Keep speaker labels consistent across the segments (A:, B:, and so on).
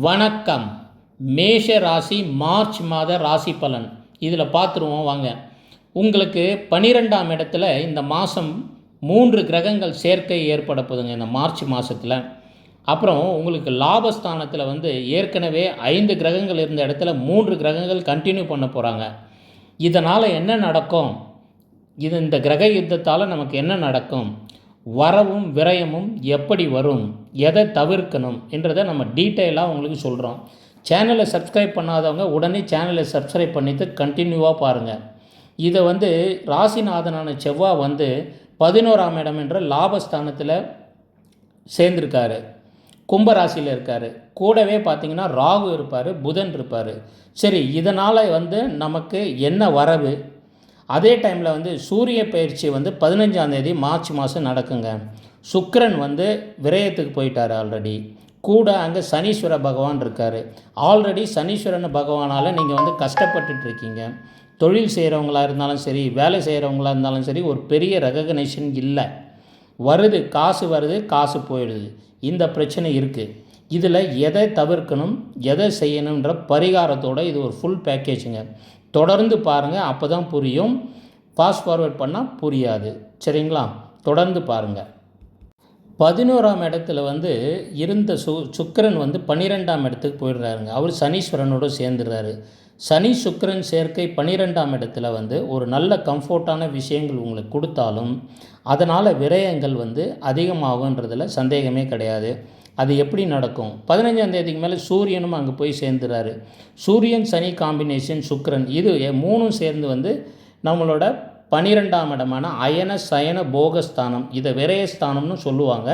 A: வணக்கம். மேஷ ராசி மார்ச் மாத ராசி பலன் இதில் பார்த்துருவோம் வாங்க. உங்களுக்கு 12ஆம் இடத்துல இந்த மாதம் 3 கிரகங்கள் சேர்க்கை ஏற்பட போகுதுங்க இந்த மார்ச் மாதத்தில். அப்புறம் உங்களுக்கு லாபஸ்தானத்தில் ஏற்கனவே 5 கிரகங்கள் இருந்த இடத்துல 3 கிரகங்கள் கண்டினியூ பண்ண போகிறாங்க. இதனால் என்ன நடக்கும்? இந்த கிரக யுத்தத்தால் நமக்கு என்ன நடக்கும்? வரவும் விரயமும் எப்படி வரும், எதை தவிர்க்கணும் என்றதை நம்ம டீட்டெயிலாக உங்களுக்கு சொல்கிறோம். சேனலை சப்ஸ்கிரைப் பண்ணாதவங்க உடனே சேனலை சப்ஸ்கிரைப் பண்ணிவிட்டு கண்டினியூவாக பாருங்கள். இதை ராசிநாதனான செவ்வாய் 11ஆம் இடம் என்ற லாபஸ்தானத்தில் சேர்ந்திருக்காரு, கும்பராசியில் இருக்கார். கூடவே பார்த்திங்கன்னா ராகு இருப்பார், புதன் இருப்பார். சரி, இதனால் நமக்கு என்ன வரவு? அதே டைமில் சூரிய பயிற்சி 15ஆம் தேதி மார்ச் மாதம் நடக்குங்க. சுக்கிரன் விரயத்துக்கு போயிட்டார் ஆல்ரெடி. கூட அங்கே சனீஸ்வர பகவான் இருக்கார். ஆல்ரெடி சனீஸ்வரன் பகவானால் நீங்கள் கஷ்டப்பட்டுட்ருக்கீங்க. தொழில் செய்கிறவங்களாக இருந்தாலும் சரி, வேலை செய்கிறவங்களாக இருந்தாலும் சரி, ஒரு பெரிய ரெகக்னேஷன் இல்லை. வருது காசு, வருது காசு போயிடுது. இந்த பிரச்சனை இருக்குது. இதில் எதை தவிர்க்கணும், எதை செய்யணுன்ற பரிகாரத்தோடு இது ஒரு ஃபுல் பேக்கேஜுங்க. தொடர்ந்து பாருங்கள், அப்போ தான் புரியும். ஃபாஸ்ட் ஃபார்வர்ட் பண்ணால் புரியாது. சரிங்களா? தொடர்ந்து பாருங்கள். 11ஆம் இடத்துல இருந்த சுக்கிரன் 12ஆம் இடத்துக்கு போயிடுறாருங்க. அவர் சனீஸ்வரனோடு சேர்ந்துடுறாரு. சனி சுக்கிரன் சேர்க்கை 12ஆம் இடத்துல ஒரு நல்ல கம்ஃபர்ட்டான விஷயங்கள் உங்களுக்கு கொடுத்தாலும் அதனால் விரயங்கள் அதிகமாகுன்றதில் சந்தேகமே கிடையாது. அது எப்படி நடக்கும்? 15ஆம் தேதிக்கு மேலே சூரியனும் அங்கே போய் சேர்ந்துறாரு. சூரியன் சனி காம்பினேஷன் சுக்கிரன், இது 3ம் சேர்ந்து நம்மளோட 12ஆம் இடமான அயன சயன போகஸ்தானம், இதை விரயஸ்தானம்னு சொல்லுவாங்க.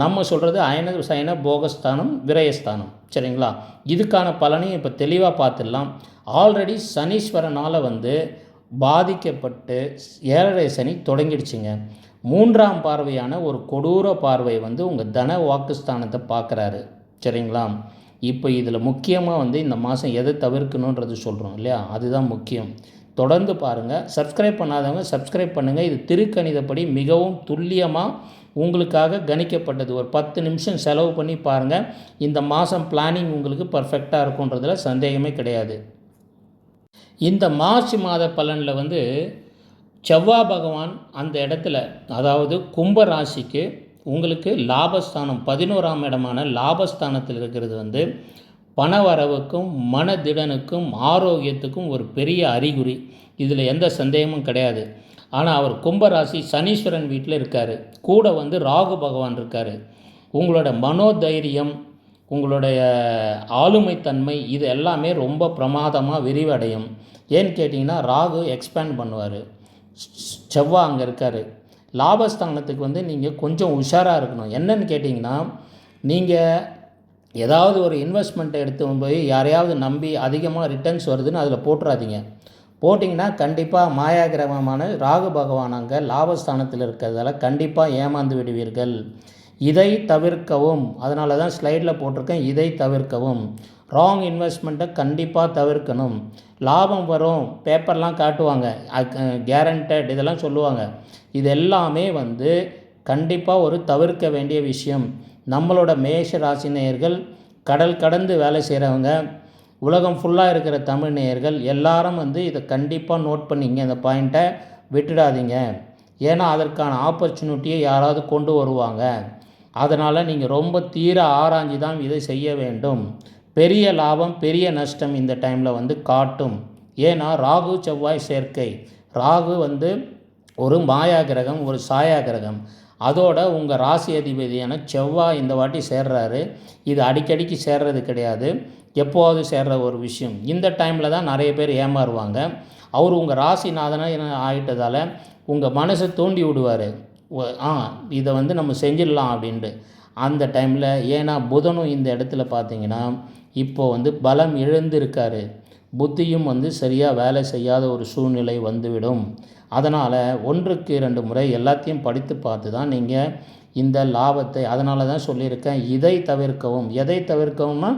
A: நம்ம சொல்கிறது அயன சயன போகஸ்தானம், விரயஸ்தானம். சரிங்களா? இதுக்கான பலனையும் இப்போ தெளிவாக பார்த்துடலாம். ஆல்ரெடி சனீஸ்வரனால் பாதிக்கப்பட்டு 7.5 சனி தொடங்கிடுச்சுங்க. 3ஆம் பார்வையான ஒரு கொடூர பார்வை உங்கள் தன வாக்குஸ்தானத்தை பார்க்குறாரு. சரிங்களா? இப்போ இதில் முக்கியமாக இந்த மாதம் எதை தவிர்க்கணுன்றது சொல்கிறோம் இல்லையா? அதுதான் முக்கியம். தொடர்ந்து பாருங்கள். சப்ஸ்கிரைப் பண்ணாதவங்க சப்ஸ்கிரைப் பண்ணுங்கள். இது திருக்கணிதப்படி மிகவும் துல்லியமாக உங்களுக்காக கணிக்கப்பட்டது. ஒரு 10 நிமிஷம் செலவு பண்ணி பாருங்கள். இந்த மாதம் பிளானிங் உங்களுக்கு பர்ஃபெக்டாக இருக்குன்றதுல சந்தேகமே கிடையாது. இந்த மார்ச் மாத பலனில் செவ்வாய் பகவான் அந்த இடத்துல, அதாவது கும்ப ராசிக்கு உங்களுக்கு லாபஸ்தானம் 11ஆம் இடமான லாபஸ்தானத்தில் இருக்கிறது பணவரவுக்கும் மனதிடனுக்கும் ஆரோக்கியத்துக்கும் ஒரு பெரிய அறிகுறி. இதில் எந்த சந்தேகமும் கிடையாது. ஆனால் அவர் கும்பராசி சனீஸ்வரன் வீட்டில் இருக்கார். கூட ராகு பகவான் இருக்கார். உங்களோட மனோதைரியம், உங்களுடைய ஆளுமைத்தன்மை, இது எல்லாமே ரொம்ப பிரமாதமாக விரிவடையும். ஏன்னு கேட்டிங்கன்னா ராகு எக்ஸ்பேண்ட் பண்ணுவார். செவ்வாய் அங்கே இருக்கார். லாபஸ்தானத்துக்கு நீங்கள் கொஞ்சம் உஷாராக இருக்கணும். என்னன்னு கேட்டிங்கன்னா, நீங்கள் ஏதாவது ஒரு இன்வெஸ்ட்மெண்ட்டை எடுத்து போய் யாரையாவது நம்பி அதிகமாக ரிட்டர்ன்ஸ் வருதுன்னு அதில் போட்டுறாதீங்க. போட்டிங்கன்னா கண்டிப்பாக மாயாகிரகமான ராகு பகவான் அங்கே லாபஸ்தானத்தில் இருக்கிறதால கண்டிப்பாக ஏமாந்து விடுவீர்கள். இதை தவிர்க்கவும். அதனால தான் ஸ்லைடில் போட்டிருக்கேன், இதை தவிர்க்கவும். ராங் இன்வெஸ்ட்மெண்ட்டை கண்டிப்பாக தவிர்க்கணும். லாபம் வரும், பேப்பர்லாம் காட்டுவாங்க, கேரண்டட் இதெல்லாம் சொல்லுவாங்க. இது எல்லாமே கண்டிப்பாக ஒரு தவிர்க்க வேண்டிய விஷயம். நம்மளோட மேஷ ராசி நேயர்கள், கடல் கடந்து வேலை செய்கிறவங்க, உலகம் ஃபுல்லாக இருக்கிற தமிழ் நேயர்கள் எல்லாரும் இதை கண்டிப்பாக நோட் பண்ணிங்க. இந்த பாயிண்ட்டை விட்டுடாதீங்க. ஏன்னா அதற்கான ஆப்பர்ச்சுனிட்டியை யாராவது கொண்டு வருவாங்க. அதனால் நீங்கள் ரொம்ப தீர ஆராய்ஞ்சு தான் இதை செய்ய வேண்டும். பெரிய லாபம் பெரிய நஷ்டம் இந்த டைமில் காட்டும். ஏன்னா ராகு செவ்வாய் சேர்க்கை. ராகு ஒரு மாயா கிரகம், ஒரு சாயா கிரகம். அதோட உங்கள் ராசி அதிபதியான செவ்வாய் இந்த வாட்டி சேர்றாரு. இது அடிக்கடிக்கு சேர்றது கிடையாது, எப்போவாவது சேர்ற ஒரு விஷயம். இந்த டைமில் தான் நிறைய பேர் ஏமாறுவாங்க. அவர் உங்கள் ராசிநாதனாக ஆகிட்டதால் உங்கள் மனசை தூண்டி விடுவார். இதை நம்ம செஞ்சிடலாம் அப்படின்ட்டு அந்த டைமில். ஏன்னா புதனும் இந்த இடத்துல பார்த்திங்கன்னா இப்போது பலம் இழந்திருக்காரு. புத்தியும் சரியாக வேலை செய்யாத ஒரு சூழ்நிலை வந்துவிடும். அதனால் 1க்கு 2 முறை எல்லாத்தையும் படித்து பார்த்து தான் நீங்கள் இந்த லாபத்தை, அதனால தான் சொல்லியிருக்கேன் இதை தவிர்க்கவும். எதை தவிர்க்கவும்னா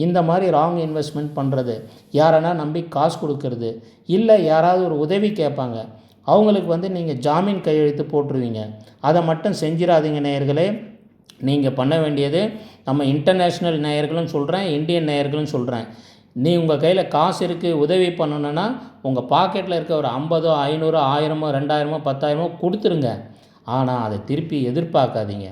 A: இந்த மாதிரி ராங் இன்வெஸ்ட்மெண்ட் பண்ணுறது, யாரனா நம்பி காசு கொடுக்கறது, இல்லை யாராவது ஒரு உதவி கேட்பாங்க, அவங்களுக்கு நீங்கள் ஜாமீன் கையெழுத்து போட்டுருவீங்க. அதை மட்டும் செஞ்சிடாதீங்க நேயர்களே. நீங்கள் பண்ண வேண்டியது, நம்ம இன்டர்நேஷ்னல் நேயர்களும் சொல்கிறேன், இந்தியன் நேயர்களும் சொல்கிறேன், நீ உங்கள் கையில் காசு இருக்குது உதவி பண்ணணுன்னா உங்கள் பாக்கெட்டில் இருக்க ஒரு 50, 500, 1000, 2000, 10,000 கொடுத்துருங்க. ஆனால் அதை திருப்பி எதிர்பார்க்காதீங்க.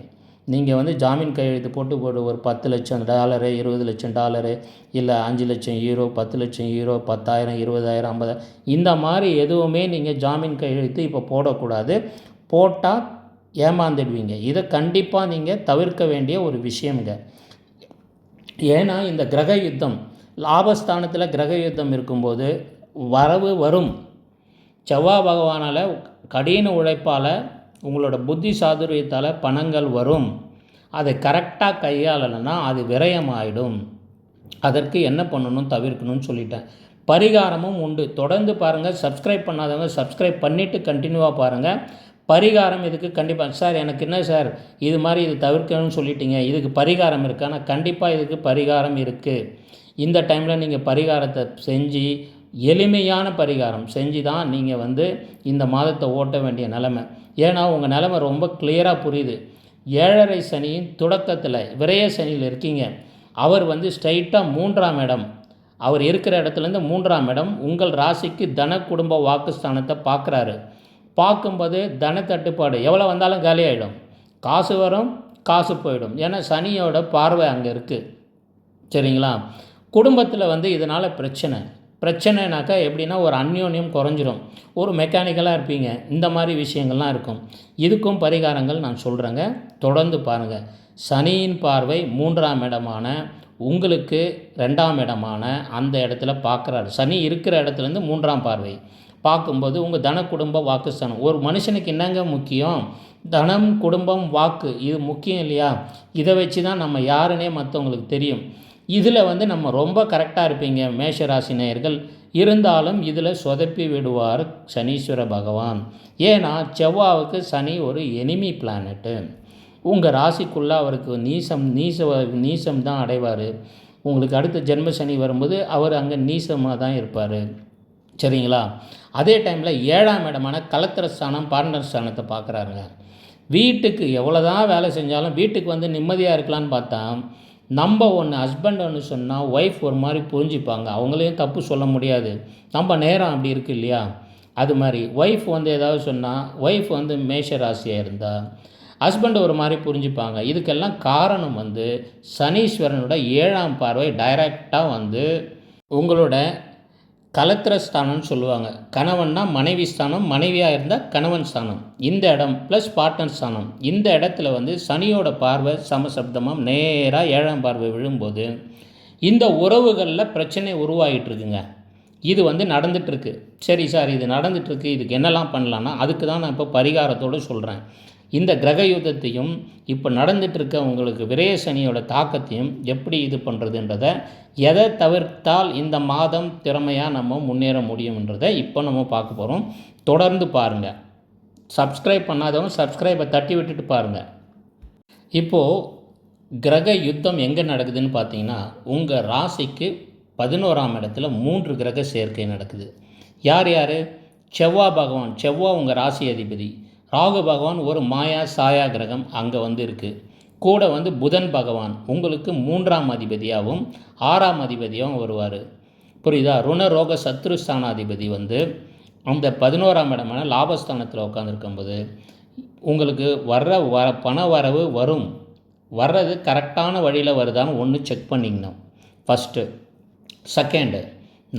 A: நீங்கள் வந்து ஜாமீன் கையெழுத்து போட்டு ஒரு $10,00,000, $20,00,000, இல்லை 5,00,000 யூரோ, 10,00,000 யூரோ, 10,000, 20,000, 50,000 இந்த மாதிரி எதுவுமே நீங்கள் ஜாமீன் கையெழுத்து இப்போ போடக்கூடாது. போட்டால் ஏமாந்துடுவீங்க. இதை கண்டிப்பாக நீங்கள் தவிர்க்க வேண்டிய ஒரு விஷயங்க. ஏன்னா இந்த கிரக யுத்தம், லாபஸ்தானத்தில் கிரக யுத்தம் இருக்கும்போது வரவு வரும். செவ்வாய் பகவானால் கடின உழைப்பால் உங்களோட புத்தி சாதுரியத்தால் பணங்கள் வரும். அதை கரெக்டாக கையாளலைன்னா அது விரயமாயிடும். அதற்கு என்ன பண்ணணும், தவிர்க்கணும்னு சொல்லிட்டேன். பரிகாரமும் உண்டு, தொடர்ந்து பாருங்கள். சப்ஸ்கிரைப் பண்ணாதவங்க சப்ஸ்கிரைப் பண்ணிவிட்டு கண்டினியூவாக பாருங்கள். பரிகாரம் இதுக்கு கண்டிப்பாக, சார் எனக்கு என்ன சார் இது மாதிரி இது தவிர்க்கணும்னு சொல்லிட்டீங்க, இதுக்கு பரிகாரம் இருக்கா? ஆனால் கண்டிப்பாக இதுக்கு பரிகாரம் இருக்குது. இந்த டைமில் நீங்கள் பரிகாரத்தை செஞ்சு, எளிமையான பரிகாரம் செஞ்சு தான் நீங்கள் வந்து இந்த மாதத்தை ஓட்ட வேண்டிய நிலைமை. ஏன்னா உங்கள் நிலைமை ரொம்ப கிளியராக புரியுது. 7.5 சனியின் தொடக்கத்தில் விரய சனியில் இருக்கீங்க. அவர் வந்து ஸ்ட்ரைட்டாக 3ஆம் இடம், அவர் இருக்கிற இடத்துலேருந்து 3ஆம் இடம் உங்கள் ராசிக்கு தன குடும்ப வாக்குஸ்தானத்தை பார்க்குறாரு. பார்க்கும்போது தன தட்டுப்பாடு எவ்வளோ வந்தாலும் காலியாகிடும். காசு வரும், காசு போயிடும். ஏன்னா சனியோட பார்வை அங்கே இருக்குது. சரிங்களா? குடும்பத்தில் வந்து இதனால் பிரச்சனைனாக்கா எப்படின்னா ஒரு அந்யோன்யம் குறைஞ்சிரும், ஒரு மெக்கானிக்கலாக இருப்பீங்க, இந்த மாதிரி விஷயங்கள்லாம் இருக்கும். இதுக்கும் பரிகாரங்கள் நான் சொல்கிறேங்க, தொடர்ந்து பாருங்கள். சனியின் பார்வை 3ஆம் இடமான உங்களுக்கு 2ஆம் இடமான அந்த இடத்துல பார்க்குறாரு. சனி இருக்கிற இடத்துலேருந்து 3ஆம் பார்வை பார்க்கும்போது உங்கள் தன குடும்ப வாக்குஸ்தானம். ஒரு மனுஷனுக்கு என்னங்க முக்கியம்? தனம், குடும்பம், வாக்கு, இது முக்கியம் இல்லையா? இதை வச்சு தான் நம்ம யாருன்னே மற்றவங்களுக்கு தெரியும். இதில் வந்து நம்ம ரொம்ப கரெக்டாக இருப்பீங்க மேஷராசி நேயர்கள். இருந்தாலும் இதில் சொதப்பி விடுவார் சனீஸ்வர பகவான். ஏன்னா செவ்வாவுக்கு சனி ஒரு எனிமி பிளானட்டு. உங்கள் ராசிக்குள்ளே அவருக்கு நீசம் தான் அடைவார். உங்களுக்கு அடுத்த ஜென்ம சனி வரும்போது அவர் அங்கே நீசமாக தான் இருப்பார். சரிங்களா? அதே டைமில் 7ஆம் இடமான கலத்திரஸ்தானம், பார்ட்னர் ஸ்தானத்தை பார்க்குறாருங்க. வீட்டுக்கு எவ்வளோ தான் வேலை செஞ்சாலும் வீட்டுக்கு வந்து நிம்மதியாக இருக்கலான்னு பார்த்தா, நம்ம ஒன்று ஹஸ்பண்ட் ஒன்று சொன்னால் ஒய்ஃப் ஒரு மாதிரி புரிஞ்சுப்பாங்க. அவங்களையும் தப்பு சொல்ல முடியாது, நம்ம நேரம் அப்படி இருக்குது இல்லையா? அது மாதிரி ஒய்ஃப் வந்து ஏதாவது சொன்னால், ஒய்ஃப் வந்து மேஷ ராசியாக இருந்தால் ஹஸ்பண்ட் ஒரு மாதிரி புரிஞ்சுப்பாங்க. இதுக்கெல்லாம் காரணம் வந்து சனீஸ்வரனோட 7ஆம் பார்வை டைரெக்டாக வந்து உங்களோட கலத்திரஸ்தானம்னு சொல்லுவாங்க. கணவன்னா மனைவி ஸ்தானம், மனைவியாக இருந்தால் கணவன் ஸ்தானம். இந்த இடம் ப்ளஸ் பார்ட்னர் ஸ்தானம். இந்த இடத்துல வந்து சனியோட பார்வை சமசப்தமாக நேராக 7ஆம் பார்வை விழும்போது இந்த உறவுகளில் பிரச்சனை உருவாகிட்டுருக்குங்க. இது வந்து நடந்துகிட்ருக்கு. சரி சார், இது நடந்துகிட்ருக்கு, இதுக்கு என்னெல்லாம் பண்ணலான்னா அதுக்கு தான் நான் இப்போ பரிகாரத்தோடு சொல்கிறேன். இந்த கிரக யுத்தத்தையும் இப்போ நடந்துகிட்ருக்க உங்களுக்கு விரய சனியோட தாக்கத்தையும் எப்படி இது பண்ணுறதுன்றதை, எதை தவிர்த்தால் இந்த மாதம் திறமையாக நம்ம முன்னேற முடியும்ன்றதை இப்போ நம்ம பார்க்க போகிறோம். தொடர்ந்து பாருங்கள். சப்ஸ்கிரைப் பண்ணாதவங்க சப்ஸ்கிரைபை தட்டி விட்டுட்டு பாருங்கள். இப்போது கிரக யுத்தம் எங்கே நடக்குதுன்னு பார்த்தீங்கன்னா, உங்கள் ராசிக்கு 11ஆம் இடத்துல 3 கிரக சேர்க்கை நடக்குது. யார் யார்? செவ்வாய் பகவான். செவ்வாய் உங்கள் ராசி அதிபதி. ராகு பகவான் ஒரு மாயா சாயா கிரகம் அங்கே வந்து இருக்குது. கூட வந்து புதன் பகவான் உங்களுக்கு 3ஆம் அதிபதியாகவும் 6ஆம் அதிபதியாகவும் வருவார். புரியுதா? ருண ரோக சத்ருஸ்தானாதிபதி வந்து அந்த 11ஆம் இடமான லாபஸ்தானத்தில் உட்காந்துருக்கும்போது உங்களுக்கு பண வரவு வரும். வர்றது கரெக்டான வழியில் வருதான்னு ஒன்று செக் பண்ணிக்கணும் ஃபஸ்ட்டு. செகண்டு,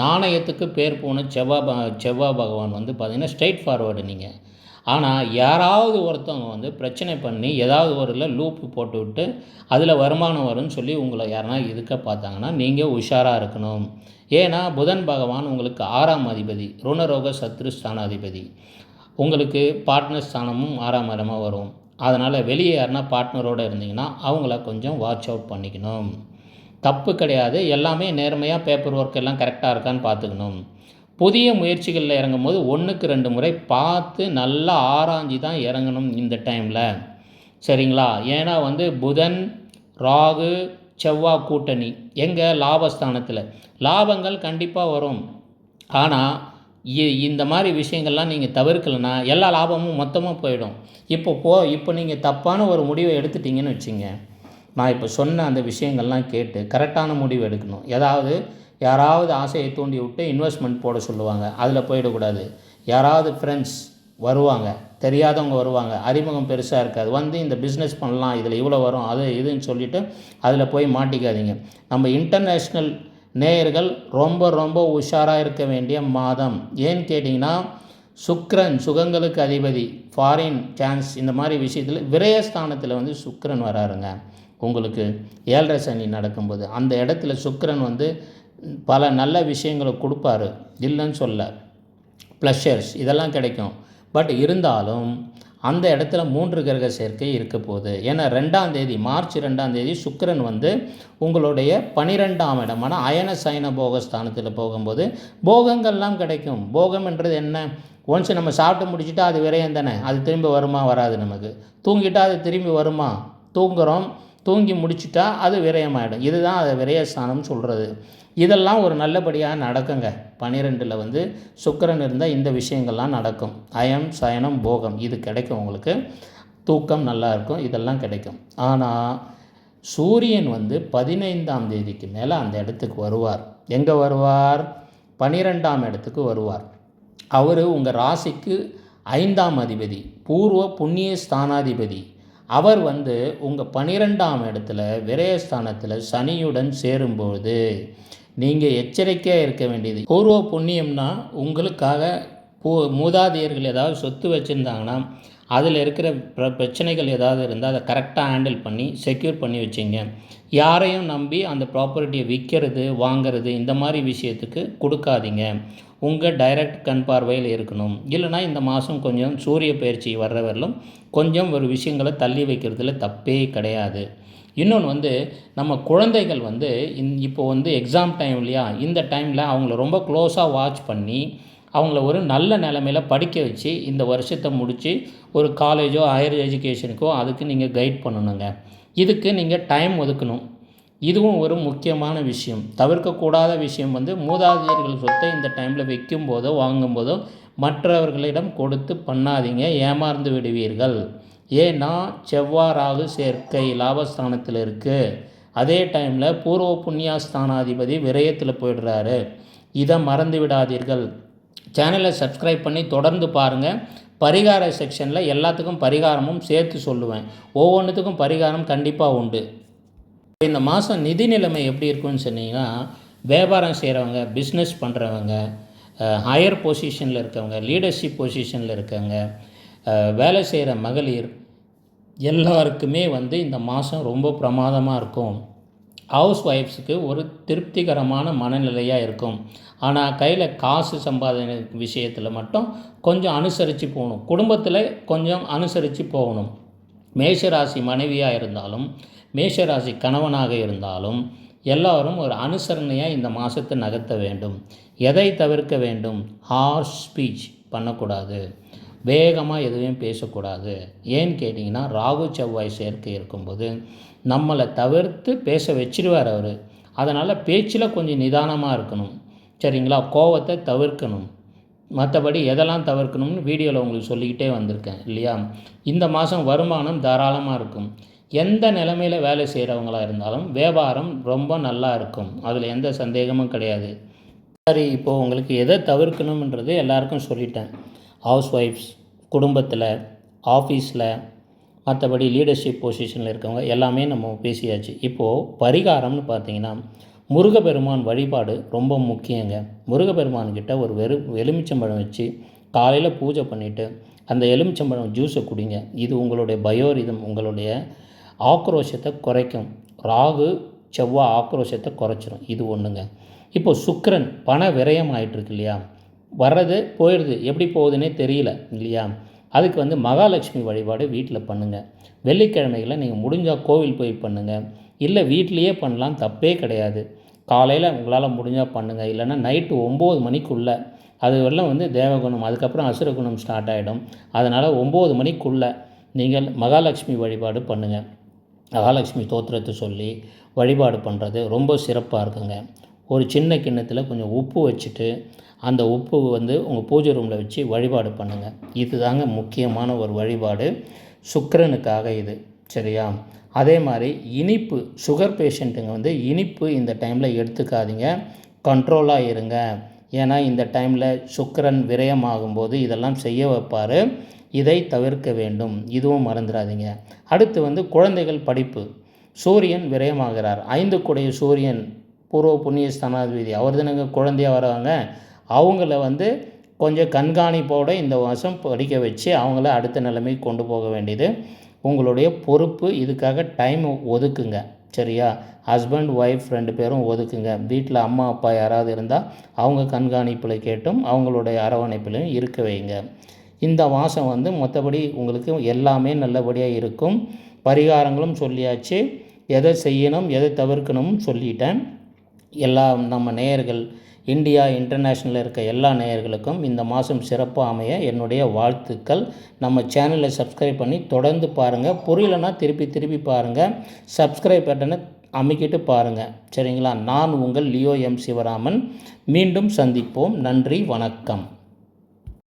A: நாணயத்துக்கு பேர் போன செவ்வாய் பகவான் வந்து பார்த்திங்கன்னா ஸ்ட்ரெயிட் ஃபார்வர்டு நீங்கள். ஆனால் யாராவது ஒருத்தவங்க வந்து பிரச்சனை பண்ணி ஏதாவது ஒரு லூப்பு போட்டு விட்டு அதில் வருமானம் வரும்னு சொல்லி உங்களை யாருனா இருக்க பார்த்தாங்கன்னா நீங்கள் உஷாராக இருக்கணும். ஏன்னா புதன் பகவான் உங்களுக்கு 6ஆம் அதிபதி, ருணரோக சத்ருஸ்தானாதிபதி. உங்களுக்கு பார்ட்னர் ஸ்தானமும் 6ஆம் இடமாக வரும். அதனால் வெளியே யாருனா பார்ட்னரோடு இருந்தீங்கன்னா அவங்கள கொஞ்சம் வாட்ச் அவுட் பண்ணிக்கணும். தப்பு கிடையாது, எல்லாமே நேர்மையாக பேப்பர் ஒர்க் எல்லாம் கரெக்டாக இருக்கான்னு பார்த்துக்கணும். புதிய முயற்சிகளில் இறங்கும் போது 1க்கு 2 முறை பார்த்து நல்லா ஆராய்ஞ்சி தான் இறங்கணும் இந்த டைமில். சரிங்களா? ஏன்னா வந்து புதன், ராகு, செவ்வாய் கூட்டணி எங்கள் லாபஸ்தானத்தில் லாபங்கள் கண்டிப்பாக வரும். ஆனால் இந்த மாதிரி விஷயங்கள்லாம் நீங்கள் தவிர்க்கலைன்னா எல்லா லாபமும் மொத்தமாக போயிடும். இப்போ நீங்கள் தப்பான ஒரு முடிவை எடுத்துட்டிங்கன்னு வச்சுங்க, நான் இப்போ சொன்ன அந்த விஷயங்கள்லாம் கேட்டு கரெக்டான முடிவு எடுக்கணும். யாராவது ஆசையை தூண்டி விட்டு இன்வெஸ்ட்மெண்ட் போட சொல்லுவாங்க, அதில் போயிடக்கூடாது. யாராவது ஃப்ரெண்ட்ஸ் வருவாங்க, தெரியாதவங்க வருவாங்க, அறிமுகம் பெருசாக இருக்காது, வந்து இந்த பிஸ்னஸ் பண்ணலாம், இதில் இவ்வளோ வரும், அது இதுன்னு சொல்லிவிட்டு அதில் போய் மாட்டிக்காதீங்க. நம்ம இன்டர்நேஷ்னல் நேயர்கள் ரொம்ப ரொம்ப உஷாராக இருக்க வேண்டிய மாதம். ஏன்னு கேட்டிங்கன்னா, சுக்கிரன் சுகங்களுக்கு அதிபதி, ஃபாரின் சான்ஸ், இந்த மாதிரி விஷயத்தில் விரயஸ்தானத்தில் வந்து சுக்கிரன் வராருங்க. உங்களுக்கு 7.5 சனி நடக்கும்போது அந்த இடத்துல சுக்கிரன் வந்து பல நல்ல விஷயங்களை கொடுப்பாரு, இல்லைன்னு சொல்ல, ப்ளஷர்ஸ் இதெல்லாம் கிடைக்கும். பட் இருந்தாலும் அந்த இடத்துல 3 கிரக சேர்க்கை இருக்க போகுது. ஏன்னா மார்ச் 2ஆம் தேதி சுக்கிரன் வந்து உங்களுடைய 12ஆம் இடமான அயன சயன போகஸ்தானத்தில் போகும்போது போகங்கள்லாம் கிடைக்கும். போகம்ன்றது என்ன? ஒன்ஸ் நம்ம சாப்பிட்டு முடிச்சுட்டா அது விரயம் தானே, அது திரும்பி வருமா? வராது. நமக்கு தூங்கிட்டால் அது திரும்பி வருமா? தூங்குகிறோம், தூங்கி முடிச்சுட்டா அது விரயமாயிடும். இதுதான் அதை விரயஸ்தானம் சொல்கிறது. இதெல்லாம் ஒரு நல்லபடியாக நடக்குங்க. 12ல் வந்து சுக்கிரன் இருந்தால் இந்த விஷயங்கள்லாம் நடக்கும். அயம் சயனம் போகம் இது கிடைக்கும். உங்களுக்கு தூக்கம் நல்லா இருக்கும், இதெல்லாம் கிடைக்கும். ஆனால் சூரியன் வந்து 15ஆம் தேதிக்கு மேலே அந்த இடத்துக்கு வருவார். எங்கே வருவார்? 12ஆம் இடத்துக்கு வருவார். அவர் உங்கள் ராசிக்கு 5ஆம் அதிபதி, பூர்வ புண்ணிய ஸ்தானாதிபதி. அவர் வந்து உங்கள் 12ஆம் இடத்துல விரயஸ்தானத்தில் சனியுடன் சேரும்போது நீங்கள் எச்சரிக்கையாக இருக்க வேண்டியது. பூர்வ புண்ணியம்னா உங்களுக்காக மூதாதையர்கள் ஏதாவது சொத்து வச்சுருந்தாங்கன்னா அதில் இருக்கிற பிரச்சனைகள் ஏதாவது இருந்தால் அதை கரெக்டாக ஹேண்டில் பண்ணி செக்யூர் பண்ணி வச்சிங்க. யாரையும் நம்பி அந்த ப்ராப்பர்ட்டியை விற்கிறது வாங்கிறது இந்த மாதிரி விஷயத்துக்கு கொடுக்காதீங்க. உங்கள் டைரக்ட் கண் பார்வையில் இருக்கணும். இல்லைனா இந்த மாதம் கொஞ்சம் சூரிய பயிற்சி வர்ற வரலும் கொஞ்சம் ஒரு விஷயங்களை தள்ளி வைக்கிறதுல தப்பே கிடையாது. இன்னொன்று வந்து நம்ம குழந்தைகள் வந்து இப்போ வந்து எக்ஸாம் டைம் இல்லையா, இந்த டைமில் அவங்கள ரொம்ப க்ளோஸாக வாட்ச் பண்ணி அவங்கள ஒரு நல்ல நிலைமையில் படிக்க வச்சு இந்த வருஷத்தை முடித்து ஒரு காலேஜோ ஹையர் எஜுகேஷனுக்கோ அதுக்கு நீங்கள் கைட் பண்ணணுங்க. இதுக்கு நீங்கள் டைம் ஒதுக்கணும். இதுவும் ஒரு முக்கியமான விஷயம். தவிர்க்கக்கூடாத விஷயம் வந்து மூதாதையர்கள் சொத்தை இந்த டைமில் வைக்கும்போதோ வாங்கும்போதோ மற்றவர்களிடம் கொடுத்து பண்ணாதீங்க, ஏமாந்து விடுவீர்கள். ஏன்னா செவ்வாய் ராகு சேர்க்கை லாபஸ்தானத்தில் இருக்குது. அதே டைமில் பூர்வ புண்ணியஸ்தானாதிபதி விரயத்தில் போயிடுறாரு. இதை மறந்து விடாதீர்கள். சேனலை சப்ஸ்கிரைப் பண்ணி தொடர்ந்து பாருங்கள். பரிகார செக்ஷனில் எல்லாத்துக்கும் பரிகாரமும் சேர்த்து சொல்லுவேன். ஒவ்வொன்றுத்துக்கும் பரிகாரம் கண்டிப்பாக உண்டு. இந்த மாதம் நிதி நிலைமை எப்படி இருக்குன்னு சொன்னீங்கன்னா, வியாபாரம் செய்கிறவங்க, பிஸ்னஸ் பண்ணுறவங்க, ஹையர் பொசிஷனில் இருக்கவங்க, லீடர்ஷிப் பொசிஷனில் இருக்கவங்க, வேலை செய்கிற மகளிர் எல்லாருக்குமே வந்து இந்த மாதம் ரொம்ப பிரமாதமாக இருக்கும். ஹவுஸ் ஒய்ஃப்ஸுக்கு ஒரு திருப்திகரமான மனநிலையாக இருக்கும். ஆனால் கையில் காசு சம்பாதனை விஷயத்தில் மட்டும் கொஞ்சம் அனுசரித்து போகணும். குடும்பத்தில் கொஞ்சம் அனுசரித்து போகணும். மேஷராசி மனைவியாக இருந்தாலும் மேஷராசி கணவனாக இருந்தாலும் எல்லோரும் ஒரு அனுசரணையாக இந்த மாதத்தை நகர்த்த வேண்டும். எதை தவிர்க்க வேண்டும்? ஹார்ஷ் ஸ்பீச் பண்ணக்கூடாது, வேகமாக எதுவும் பேசக்கூடாது. ஏன்னு கேட்டிங்கன்னா, ராகு செவ்வாய் சேர்க்கை இருக்கும்போது நம்மளை தவிர்த்து பேச வச்சிடுவார் அவர். அதனால் பேச்சில் கொஞ்சம் நிதானமாக இருக்கணும். சரிங்களா? கோவத்தை தவிர்க்கணும். மற்றபடி எதெல்லாம் தவிர்க்கணும்னு வீடியோவில் உங்களுக்கு சொல்லிக்கிட்டே வந்திருக்கேன் இல்லையா? இந்த மாதம் வருமானம் தாராளமாக இருக்கும். எந்த நிலைமையில் வேலை செய்கிறவங்களாக இருந்தாலும் வியாபாரம் ரொம்ப நல்லா இருக்கும். அதில் எந்த சந்தேகமும் கிடையாது. சரி, இப்போது உங்களுக்கு எதை தவிர்க்கணுன்றது எல்லாருக்கும் சொல்லிட்டேன். ஹவுஸ் ஒய்ஃப்ஸ், குடும்பத்தில், ஆஃபீஸில், மற்றபடி லீடர்ஷிப் பொசிஷனில் இருக்கவங்க எல்லாமே நம்ம பேசியாச்சு. இப்போது பரிகாரம்னு பார்த்தீங்கன்னா, முருகப்பெருமான் வழிபாடு ரொம்ப முக்கியங்க. முருகப்பெருமான்கிட்ட ஒரு எலுமிச்சம்பழம் வச்சு காலையில் பூஜை பண்ணிவிட்டு அந்த எலுமிச்சம்பழம் ஜூஸை குடிங்க. இது உங்களுடைய பயோரிதம், உங்களுடைய ஆக்ரோஷத்தை குறைக்கும். ராகு செவ்வாய் ஆக்ரோஷத்தை குறைச்சிரும். இது ஒன்றுங்க. இப்போ சுக்கிரன் பண விரயம் ஆகிட்டுருக்கு இல்லையா, வர்றது போயிடுது, எப்படி போகுதுன்னே தெரியல இல்லையா? அதுக்கு வந்து மகாலட்சுமி வழிபாடு வீட்டில் பண்ணுங்கள். வெள்ளிக்கிழமைகளில் நீங்கள் முடிஞ்சால் கோவில் போய் பண்ணுங்கள், இல்லை வீட்லேயே பண்ணலாம், தப்பே கிடையாது. காலையில் உங்களால் முடிஞ்சால் பண்ணுங்கள், இல்லைன்னா நைட்டு 9 மணிக்குள்ளே. அது வரலாம் வந்து தேவகுணம், அதுக்கப்புறம் அசுரகுணம் ஸ்டார்ட் ஆகிடும். அதனால் 9 மணிக்குள்ளே நீங்கள் மகாலட்சுமி வழிபாடு பண்ணுங்கள். மகாலட்சுமி தோத்திரத்தை சொல்லி வழிபாடு பண்ணுறது ரொம்ப சிறப்பாக இருக்குங்க. ஒரு சின்ன கிண்ணத்தில் கொஞ்சம் உப்பு வச்சுட்டு அந்த உப்பு வந்து உங்கள் பூஜை ரூமில் வச்சு வழிபாடு பண்ணுங்கள். இது தாங்க முக்கியமான ஒரு வழிபாடு சுக்கிரனுக்காக இது. சரியா? அதே மாதிரி இனிப்பு, சுகர் பேஷண்ட்டுங்க வந்து இனிப்பு இந்த டைமில் எடுத்துக்காதீங்க, கண்ட்ரோலாக இருங்க. ஏன்னா இந்த டைமில் சுக்கிரன் விரயமாகும்போது இதெல்லாம் செய்ய வைப்பார். இதை தவிர்க்க வேண்டும், இதுவும் மறந்துடாதீங்க. அடுத்து வந்து குழந்தைகள் படிப்பு. சூரியன் விரயமாகிறார். 5 கூடைய சூரியன் பூர்வ புண்ணிய ஸ்தானாதிபதி, அவர் தானங்க குழந்தையாக வராங்க. அவங்கள வந்து கொஞ்சம் கண்காணிப்போடு இந்த வருஷம் படிக்க வச்சு அவங்கள அடுத்த நிலைமைக்கு கொண்டு போக வேண்டியது உங்களுடைய பொறுப்பு. இதுக்காக டைம் ஒதுக்குங்க. சரியா? ஹஸ்பண்ட் ஒய்ஃப் 2 பேரும் ஒதுக்குங்க. வீட்டில் அம்மா அப்பா யாராவது இருந்தால் அவங்க கண்காணிப்பில் கேட்டும் அவங்களுடைய அரவணைப்பிலையும் இருக்க வைங்க. இந்த மாதம் வந்து மற்றபடி உங்களுக்கு எல்லாமே நல்லபடியாக இருக்கும். பரிகாரங்களும் சொல்லியாச்சு, எதை செய்யணும் எதை தவிர்க்கணும்னு சொல்லிட்டேன். எல்லா நம்ம நேயர்கள் இந்தியா இன்டர்நேஷ்னலில் இருக்க எல்லா நேயர்களுக்கும் இந்த மாதம் சிறப்பாக அமைய என்னுடைய வாழ்த்துக்கள். நம்ம சேனலை சப்ஸ்கிரைப் பண்ணி தொடர்ந்து பாருங்கள். புரியலன்னா திருப்பி பாருங்கள். சப்ஸ்கிரைப் பட்டனை அமைக்கிட்டு பாருங்கள். சரிங்களா? நான் உங்கள் லியோ எம் சிவராமன். மீண்டும் சந்திப்போம். நன்றி, வணக்கம்.